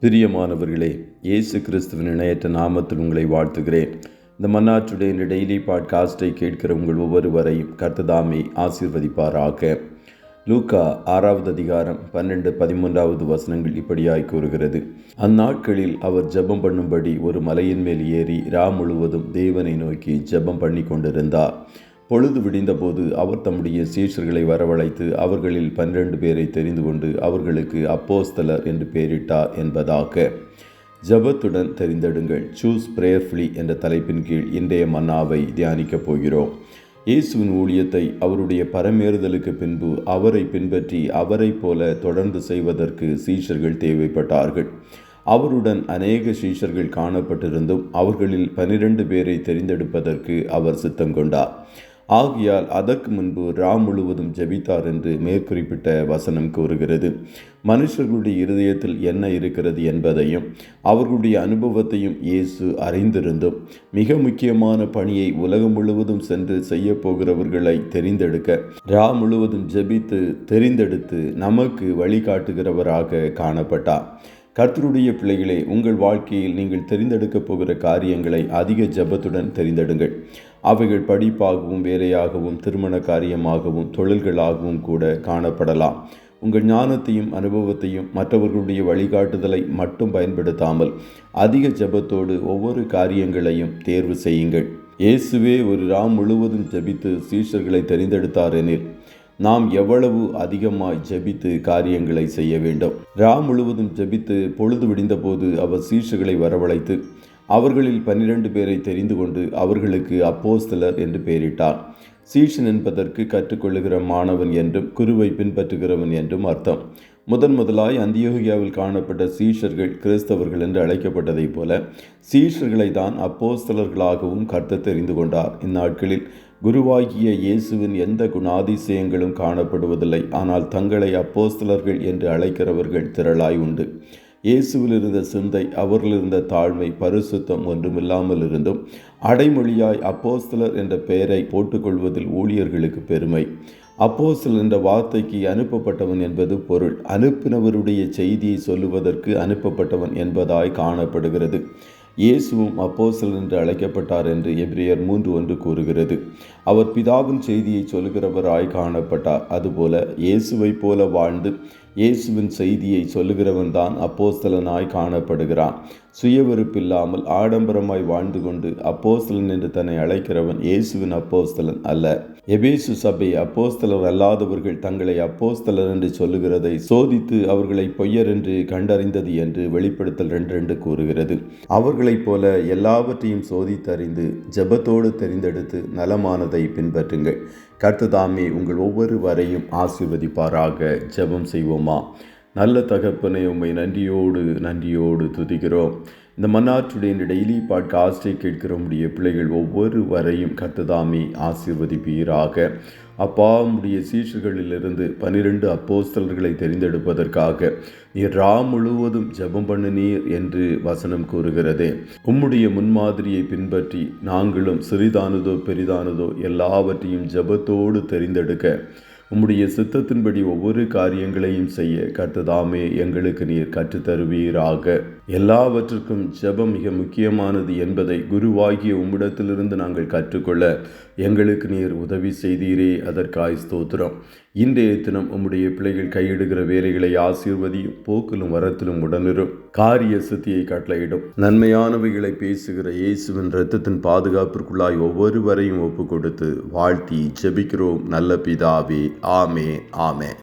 பிரியமானவர்களே, இயேசு கிறிஸ்துவின் இணையற்ற நாமத்தில் உங்களை வாழ்த்துகிறேன். இந்த மன்னாற்றுடைய இந்த டெய்லி பாட்காஸ்டை கேட்கிற உங்கள் ஒவ்வொருவரையும் கர்த்தர் ஆசீர்வதிப்பாராக. லூக்கா 6வது அதிகாரம் 12-13 வசனங்கள் இப்படியாய் கூறுகிறது. அந்நாட்களில் அவர் ஜெபம் பண்ணும்படி ஒரு மலையின் மேல் ஏறி முழுவதும் தேவனை நோக்கி ஜெபம் பண்ணி கொண்டிருந்தார். பொழுது விடிந்தபோது அவர் தம்முடைய சீஷர்களை வரவழைத்து அவர்களில் 12 பேரை தெரிந்து கொண்டு அவர்களுக்கு அப்போஸ்தலர் என்று பெயரிட்டார் என்பதாக. ஜெபத்துடன் தெரிந்தெடுங்கள், சூஸ் பிரேயர்ஃபுல்லி என்ற தலைப்பின் கீழ் இன்றைய மன்னாவை தியானிக்கப் போகிறோம். இயேசுவின் ஊழியத்தை அவருடைய பரமேறுதலுக்கு பின்பு அவரை பின்பற்றி அவரை போல தொடர்ந்து செய்வதற்கு சீஷர்கள் தேவைப்பட்டார்கள். அவருடன் அநேக சீஷர்கள் காணப்பட்டிருந்தும் அவர்களில் 12 பேரை தெரிந்தெடுப்பதற்கு அவர் சித்தம் கொண்டார். ஆகையால் அதற்கு முன்பு முழுவதும் ஜெபித்தார் என்று மேற்குறிப்பிட்ட வசனம் கூறுகிறது. மனுஷர்களுடைய இருதயத்தில் என்ன இருக்கிறது என்பதையும் அவர்களுடைய அனுபவத்தையும் இயேசு அறிந்திருந்தும் மிக முக்கியமான பணியை உலகம் முழுவதும் சென்று செய்ய போகிறவர்களை தெரிந்தெடுக்க முழுவதும் ஜெபித்து தெரிந்தெடுத்து நமக்கு வழிகாட்டுகிறவராக காணப்பட்டார். கர்த்தருடைய பிள்ளைகளே, உங்கள் வாழ்க்கையில் நீங்கள் தெரிந்தெடுக்கப் போகிற காரியங்களை அதிக ஜெபத்துடன் தெரிந்தெடுங்கள். அவைகள் படிப்பாகவும் வேலையாகவும் திருமண காரியமாகவும் தொழில்களாகவும் கூட காணப்படலாம். உங்கள் ஞானத்தையும் அனுபவத்தையும் மற்றவர்களுடைய வழிகாட்டுதலை மட்டும் பயன்படுத்தாமல் அதிக ஜெபத்தோடு ஒவ்வொரு காரியங்களையும் தேர்வு செய்யுங்கள். இயேசுவே ஒரு முழுவதும் ஜெபித்து சீஷர்களை தெரிந்தெடுத்தார் எனில் நாம் எவ்வளவு அதிகமாய் ஜெபித்து காரியங்களை செய்ய வேண்டும். முழுவதும் ஜெபித்து பொழுது விடிந்தபோது அவர் சீஷர்களை வரவழைத்து அவர்களில் 12 பேரை தெரிந்து கொண்டு அவர்களுக்கு அப்போஸ்தலர் என்று பெயரிட்டார். சீஷன் என்பதற்கு கற்றுக்கொள்ளுகிற மாணவன் என்றும் குருவை பின்பற்றுகிறவன் என்றும் அர்த்தம். முதலாய் அந்தியோகியாவில் காணப்பட்ட சீஷர்கள் கிறிஸ்தவர்கள் என்று அழைக்கப்பட்டதைப் போல சீஷர்களை தான் அப்போஸ்தலர்களாகவும் கர்த்தர் தெரிந்து கொண்டார். இந்நாட்களில் குருவாகிய இயேசுவின் எந்த குணாதிசயங்களும் காணப்படுவதில்லை. ஆனால் தங்களை அப்போஸ்தலர்கள் என்று அழைக்கிறவர்கள் திரளாய் உண்டு. இயேசுவில் இருந்த சிந்தை, அவர்கள் இருந்த தாழ்மை, பரிசுத்தம் ஒன்றுமில்லாமல் இருந்தும் அடைமொழியாய் அப்போஸ்தலர் என்ற பெயரை போட்டுக்கொள்வதில் ஊழியர்களுக்கு பெருமை. அப்போஸ்தலர் என்ற வார்த்தைக்கு அனுப்பப்பட்டவன் என்பது பொருள். அனுப்பினவருடைய செய்தியை சொல்லுவதற்கு அனுப்பப்பட்டவன் என்பதாய் காணப்படுகிறது. இயேசுவும் அப்போஸ்தலர் என்று அழைக்கப்பட்டார் என்று எபிரேயர் 3:1 கூறுகிறது. அவர் பிதாவின் செய்தியை சொல்லுகிறவராய் காணப்பட்டார். அதுபோல இயேசுவை போல வாழ்ந்து இயேசுவின் செய்தியை சொல்லுகிறவன் தான் அப்போஸ்தலனாய் காணப்படுகிறான். சுயவிருப்பில்லாமல் ஆடம்பரமாய் வாழ்ந்து கொண்டு அப்போஸ்தலன் என்று தன்னை அழைக்கிறவன் இயேசுவின் அப்போஸ்தலன் அல்ல. எபேசு சபை அப்போஸ்தலர் அல்லாதவர்கள் தங்களை அப்போஸ்தலர் என்று சொல்லுகிறதை சோதித்து அவர்களை பொய்யர் என்று கண்டறிந்தது என்று வெளிப்படுத்தல் 2:2 கூறுகிறது. அவர்களைப் போல எல்லாவற்றையும் சோதித்தறிந்து ஜெபத்தோடு தெரிந்தெடுத்து நலமானதை பின்பற்றுங்கள். கர்த்தர் உங்கள் ஒவ்வொருவரையும் ஆசீர்வதிப்பாராக. ஜெபம் செய்வோமா? நல்ல தகப்பனே, உம்மை நன்றியோடு துதிக்கிறோம். இந்த மன்னாற்றுடைய இந்த டெய்லி பாட்காஸ்டை கேட்கிற உடைய பிள்ளைகள் ஒவ்வொருவரையும் கர்த்தர் ஆசீர்வதிப்பீராக. அப்பா, உம்முடைய சீஷர்களிலிருந்து 12 அப்போஸ்தலர்களை தெரிந்தெடுப்பதற்காக நீர் முழுவதும் ஜெபம் பண்ணினீர் என்று வசனம் கூறுகிறதே. உம்முடைய முன்மாதிரியை பின்பற்றி நாங்களும் சிறிதானதோ பெரிதானதோ எல்லாவற்றையும் ஜெபத்தோடு தெரிந்தெடுக்க உம்முடைய சித்தத்தின்படி ஒவ்வொரு காரியங்களையும் செய்ய கர்த்தர் எங்களுக்கு நீர் கற்றுத்தருவீராக. எல்லாவற்றுக்கும் ஜெபம் மிக முக்கியமானது என்பதை குருவாகிய உம்மிடத்திலிருந்து நாங்கள் கற்றுக்கொள்ள எங்களுக்கு நீர் உதவி செய்தீரே, அதற்காய் ஸ்தோத்திரம். இன்றைய தினம் உம்முடைய பிள்ளைகள் கையிடுகிற வேலைகளை ஆசீர்வதியும், போக்கிலும் வரத்திலும் உடனிரும், காரிய சித்தியை கட்டளையிடும். நன்மையானவைகளை பேசுகிற இயேசுவின் இரத்தத்தின் பாதுகாப்பிற்குள்ளாய் ஒவ்வொருவரையும் ஒப்பு கொடுத்து வாழ்த்தி ஜெபிக்கிறோம் நல்ல பிதாவே. ஆமென்.